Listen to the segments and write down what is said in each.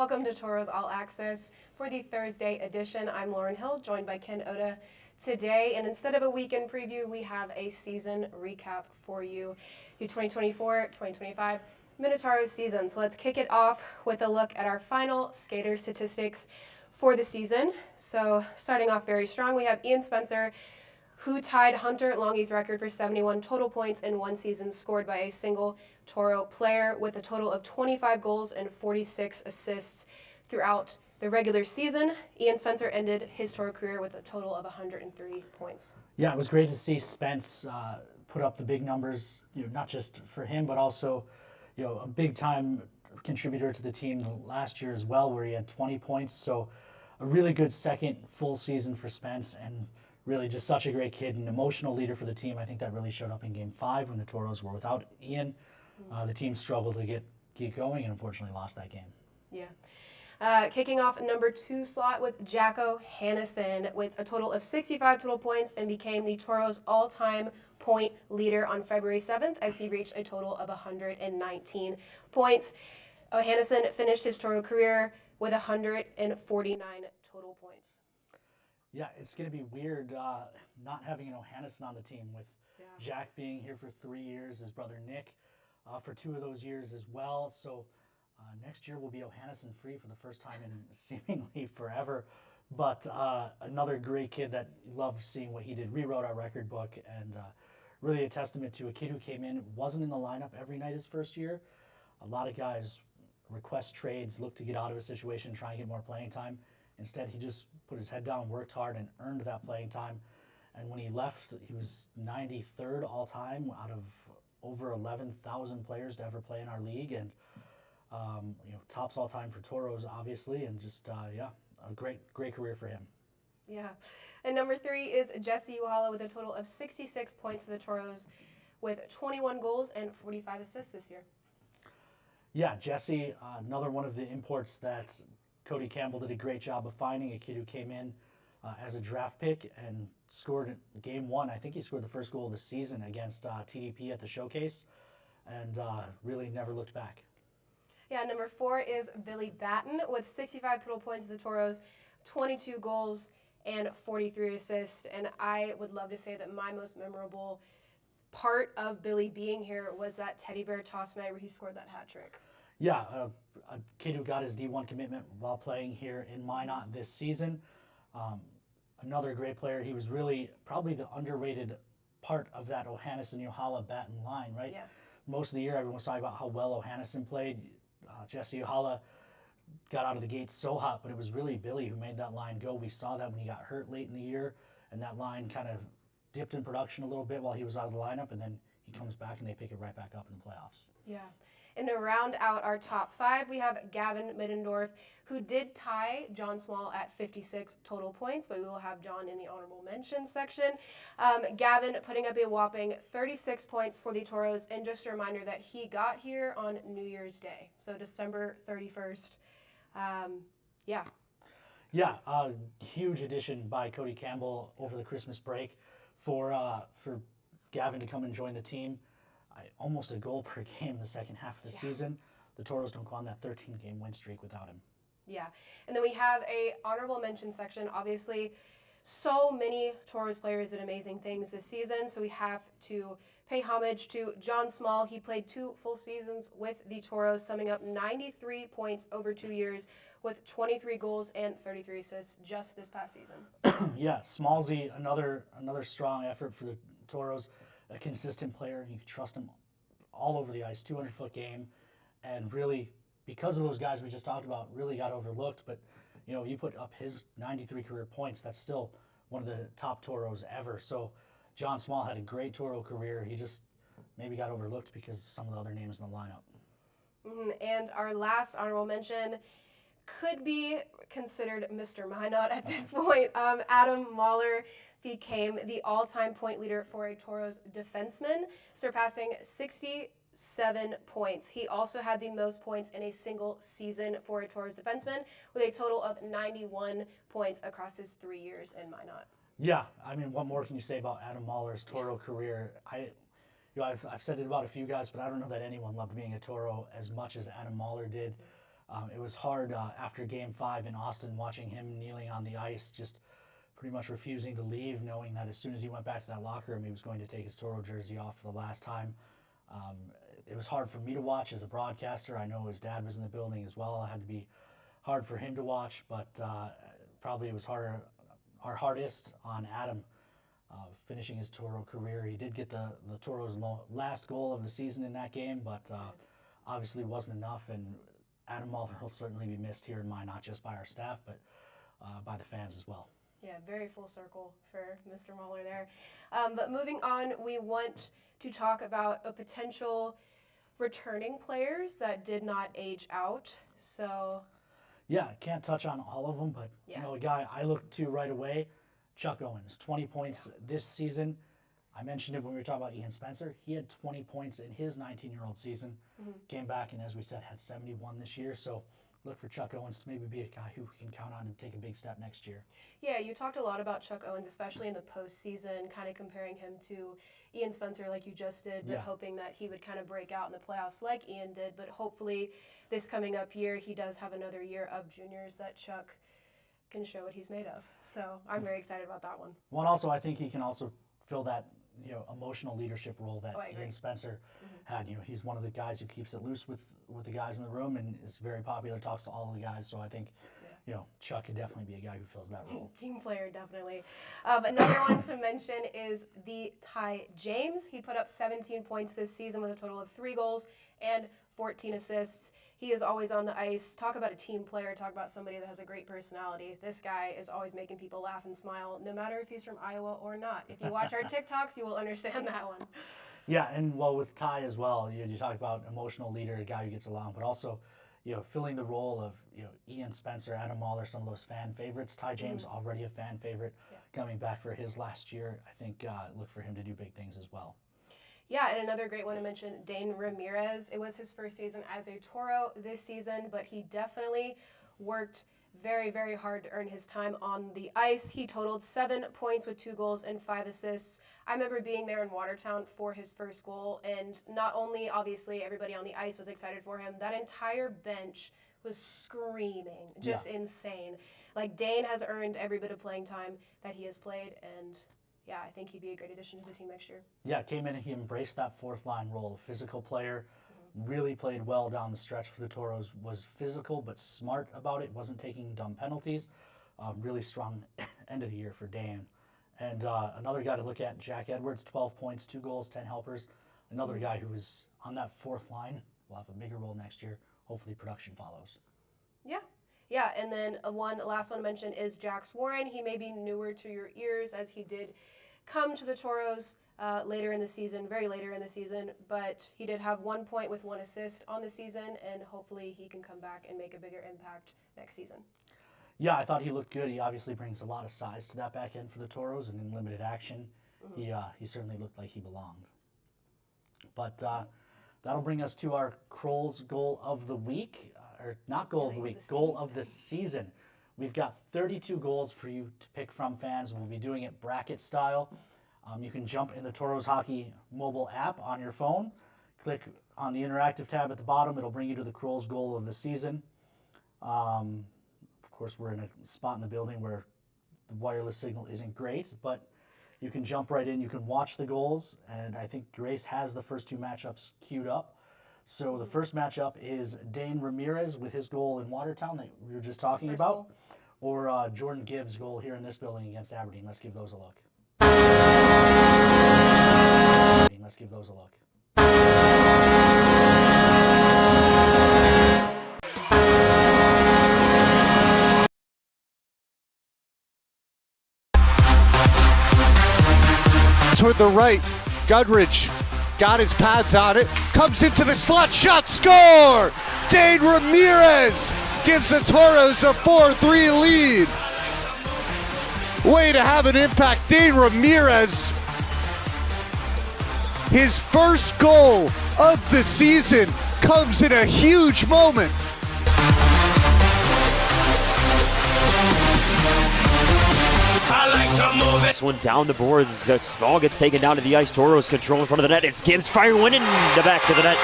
Welcome to Tauros All Access for the Thursday edition. I'm Lauren Hill, joined by Ken Oda today. And instead of a weekend preview, we have a season recap for you. The 2024-2025 Minotauros season. So let's kick it off with a look at our final skater statistics for the season. So starting off very strong, we have Ian Spencer, who tied Hunter Longy's record for 71 total points in one season scored by a single Toro player, with a total of 25 goals and 46 assists throughout the regular season. Ian Spencer ended his Toro career with a total of 103 points. Yeah, it was great to see Spence put up the big numbers, not just for him, but also, a big-time contributor to the team last year as well, where he had 20 points. So a really good second full season for Spence, and really just such a great kid, an emotional leader for the team. I think that really showed up in Game 5 when the Toros were without Ian. The team struggled to get going and unfortunately lost that game. Yeah. Kicking off number 2 slot with Jacko Hannison with a total of 65 total points and became the Toros all-time point leader on February 7th as he reached a total of 119 points. Hannison finished his Toro career with 149 total points. Yeah, it's going to be weird not having Hannison on the team with Jack being here for 3 years, his brother Nick for 2 of those years as well. So next year will be Hannison free for the first time in seemingly forever. But another great kid that loved seeing what he did, rewrote our record book, and really a testament to a kid who came in, wasn't in the lineup every night his first year. A lot of guys request trades, look to get out of a situation, try and get more playing time. Instead, he just put his head down, worked hard, and earned that playing time. And when he left, he was 93rd all-time out of over 11,000 players to ever play in our league. And, tops all-time for Toros, obviously. And just, a great career for him. Yeah. And number 3 is Jesse Uhala with a total of 66 points for the Toros with 21 goals and 45 assists this year. Yeah, Jesse, another one of the imports that Cody Campbell did a great job of finding, a kid who came in as a draft pick and scored Game 1. I think he scored the first goal of the season against TDP at the Showcase, and really never looked back. Yeah, number 4 is Billy Batten with 65 total points for the Toros, 22 goals, and 43 assists. And I would love to say that my most memorable part of Billy being here was that teddy bear toss night where he scored that hat trick. Yeah, a kid who got his D1 commitment while playing here in Minot this season. Another great player. He was really probably the underrated part of that O'Hannison-Uhala-Batten line, right? Yeah. Most of the year, everyone was talking about how well O'Hannison played. Jesse Uhala got out of the gate so hot, but it was really Billy who made that line go. We saw that when he got hurt late in the year, and that line kind of dipped in production a little bit while he was out of the lineup, and then he comes back and they pick it right back up in the playoffs. Yeah. And to round out our top 5, we have Gavin Middendorf, who did tie John Small at 56 total points, but we will have John in the honorable mention section. Gavin putting up a whopping 36 points for the Toros, and just a reminder that he got here on New Year's Day, so December 31st. Yeah, huge addition by Cody Campbell over the Christmas break for Gavin to come and join the team. Almost a goal per game the second half of the season. The Toros don't go on that 13-game win streak without him. Yeah, and then we have a honorable mention section. Obviously, so many Toros players did amazing things this season, so we have to pay homage to John Small. He played 2 full seasons with the Toros, summing up 93 points over 2 years with 23 goals and 33 assists just this past season. Yeah, Smallsy, another strong effort for the Toros. A consistent player. You can trust him all over the ice, 200-foot game. And really, because of those guys we just talked about, really got overlooked. But, you put up his 93 career points, that's still one of the top Toros ever. So John Small had a great Toro career. He just maybe got overlooked because of some of the other names in the lineup. And our last honorable mention could be considered Mr. Minot at this point. Adam Mahler became the all-time point leader for a Toros defenseman, surpassing 67 points. He also had the most points in a single season for a Toros defenseman, with a total of 91 points across his 3 years in Minot. Yeah, I mean, what more can you say about Adam Mahler's Toro career? I've said it about a few guys, but I don't know that anyone loved being a Toro as much as Adam Mahler did. It was hard after Game 5 in Austin, watching him kneeling on the ice, just pretty much refusing to leave, knowing that as soon as he went back to that locker room, he was going to take his Toro jersey off for the last time. It was hard for me to watch as a broadcaster. I know his dad was in the building as well. It had to be hard for him to watch, but probably it was hardest on Adam finishing his Toro career. He did get the Toros' last goal of the season in that game, but obviously wasn't enough, and Adam Mahler will certainly be missed here in mine, not just by our staff, but by the fans as well. Yeah, very full circle for Mr. Mahler there. But moving on, we want to talk about a potential returning players that did not age out. So yeah, can't touch on all of them, but you know, a guy I looked to right away, Chuck Owens, 20 points this season. I mentioned it when we were talking about Ian Spencer. He had 20 points in his 19-year-old season. Came back and, as we said, had 71 this year. So look for Chuck Owens to maybe be a guy who we can count on to take a big step next year. Yeah, you talked a lot about Chuck Owens, especially in the postseason, kind of comparing him to Ian Spencer like you just did, but hoping that he would kind of break out in the playoffs like Ian did. But hopefully this coming up year, he does have another year of juniors that Chuck can show what he's made of. So I'm very excited about that one. One also, I think he can also fill that emotional leadership role that Ian Spencer had. He's one of the guys who keeps it loose with the guys in the room and is very popular, talks to all of the guys. So I think, Chuck could definitely be a guy who fills that role. Team player, definitely. Another one to mention is the Ty James. He put up 17 points this season with a total of 3 goals and 14 assists. He is always on the ice. Talk about a team player. Talk about somebody that has a great personality. This guy is always making people laugh and smile, no matter if he's from Iowa or not. If you watch our TikToks, you will understand that one. Yeah, and well, with Ty as well, you talk about emotional leader, a guy who gets along, but also, filling the role of, Ian Spencer, Adam Mahler, some of those fan favorites. Ty James, already a fan favorite, coming back for his last year. I think look for him to do big things as well. Yeah, and another great one to mention, Dane Ramirez. It was his first season as a Toro this season, but he definitely worked very, very hard to earn his time on the ice. He totaled 7 points with 2 goals and 5 assists. I remember being there in Watertown for his first goal, and not only, obviously, everybody on the ice was excited for him, that entire bench was screaming, just insane. Like, Dane has earned every bit of playing time that he has played, and yeah, I think he'd be a great addition to the team next year. Yeah, came in and he embraced that fourth line role. A physical player, really played well down the stretch for the Toros, was physical but smart about it, wasn't taking dumb penalties. Really strong end of the year for Dan. And another guy to look at, Jack Edwards, 12 points, 2 goals, 10 helpers. Another guy who was on that fourth line, will have a bigger role next year. Hopefully production follows. Yeah, and then last one to mention is Jax Warren. He may be newer to your ears as he did come to the Toros later in the season, very later in the season, but he did have 1 point with 1 assist on the season, and hopefully he can come back and make a bigger impact next season. Yeah, I thought he looked good. He obviously brings a lot of size to that back end for the Toros, and in limited action, he certainly looked like he belonged. But that'll bring us to our Kroll's goal of the week. Or not goal of the week, goal of the season. We've got 32 goals for you to pick from, fans. We'll be doing it bracket style. You can jump in the Toros Hockey mobile app on your phone. Click on the interactive tab at the bottom. It'll bring you to the Kroll's goal of the season. Of course, we're in a spot in the building where the wireless signal isn't great, but you can jump right in. You can watch the goals, and I think Grace has the first 2 matchups queued up. So the first matchup is Dane Ramirez with his goal in Watertown that we were just talking about, or Jordan Gibbs' goal here in this building against Aberdeen. Let's give those a look. Let's give those a look. Toward the right, Gudridge got his pads on it, comes into the slot, shot, score! Dane Ramirez gives the Toros a 4-3 lead. Way to have an impact, Dane Ramirez. His first goal of the season comes in a huge moment. This one down the boards. Small gets taken down to the ice. Toros control in front of the net. It's Gibbs firing one in the back of the net.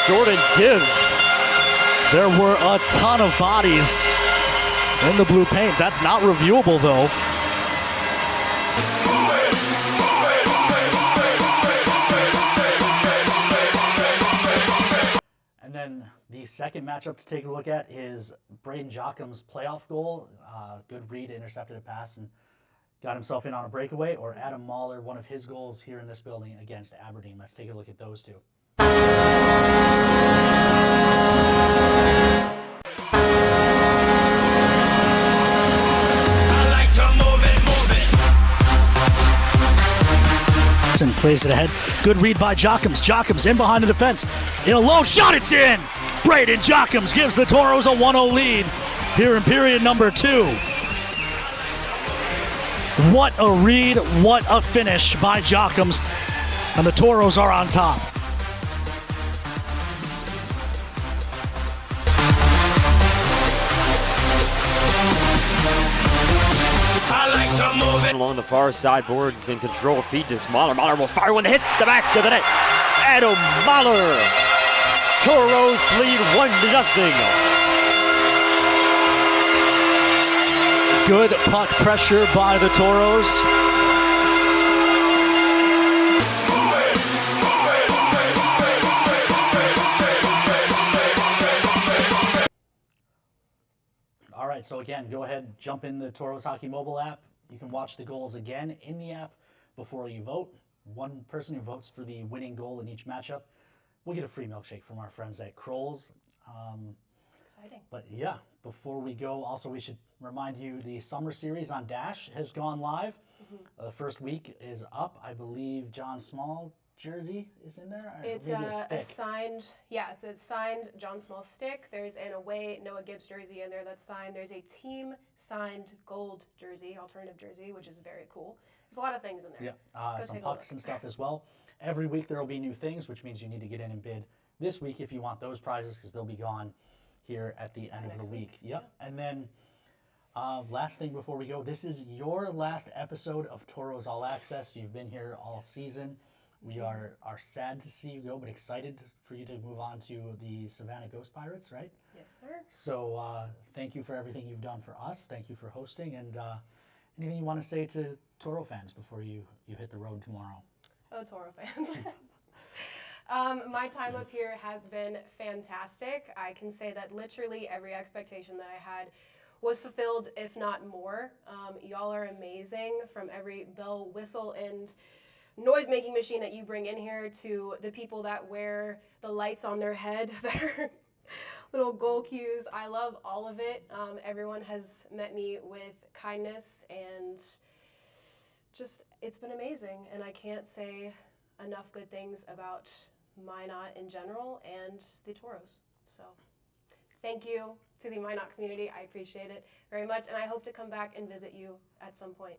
Jordan gives. There were a ton of bodies in the blue paint. That's not reviewable, though. And then the second matchup to take a look at is Braden Jockham's playoff goal. Good read, intercepted a pass, and got himself in on a breakaway. Or Adam Mahler, one of his goals here in this building against Aberdeen. Let's take a look at those two. And plays it ahead. Good read by Jockham's. Jockham's in behind the defense. In a low shot, it's in! Braden Jockham's gives the Toros a 1-0 lead here in period number 2. What a read, what a finish by Jockham's. And the Toros are on top. Along the far side boards in control. Feed to Mahler. Mahler will fire when it hits the back of the net. Adam Mahler. Toros lead 1-0. Good puck pressure by the Toros. All right, so again, go ahead, jump in the Tauros Hockey mobile app. You can watch the goals again in the app before you vote. One person who votes for the winning goal in each matchup will get a free milkshake from our friends at Kroll's. Exciting. But yeah, before we go, also we should remind you the summer series on Dash has gone live. The first week is up. I believe John Small jersey is in there. It's Maybe a stick. signed, yeah, it's a signed John Small stick. There's an away Noah Gibbs jersey in there that's signed. There's a team signed gold jersey, alternative jersey, which is very cool. There's a lot of things in there. Yeah, some pucks and stuff as well. Every week there will be new things, which means you need to get in and bid this week if you want those prizes, because they'll be gone here at the end of the week. Yep. And then last thing before we go, this is your last episode of Tauros All Access. You've been here all season. We are sad to see you go, but excited for you to move on to the Savannah Ghost Pirates, right? Yes, sir. So thank you for everything you've done for us. Thank you for hosting. And anything you want to say to Toro fans before you hit the road tomorrow? Oh, Toro fans. My time up here has been fantastic. I can say that literally every expectation that I had was fulfilled, if not more. Y'all are amazing, from every bell, whistle, and noise-making machine that you bring in here to the people that wear the lights on their head that are little goal cues. I love all of it. Everyone has met me with kindness, and just, it's been amazing. And I can't say enough good things about Minot in general and the Toros. So thank you to the Minot community. I appreciate it very much, and I hope to come back and visit you at some point.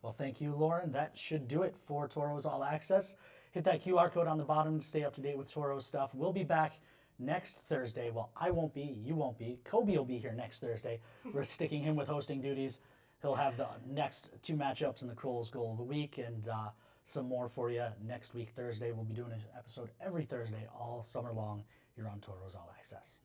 Well, thank you, Lauren. That should do it for Tauros All Access. Hit that QR code on the bottom to stay up to date with Tauros stuff. We'll be back next Thursday. Well, I won't be, you won't be. Kobe will be here next Thursday. We're sticking him with hosting duties. He'll have the next 2 matchups in the Kroll's Goal of the Week and some more for you next week, Thursday. We'll be doing an episode every Thursday all summer long here on Tauros All Access.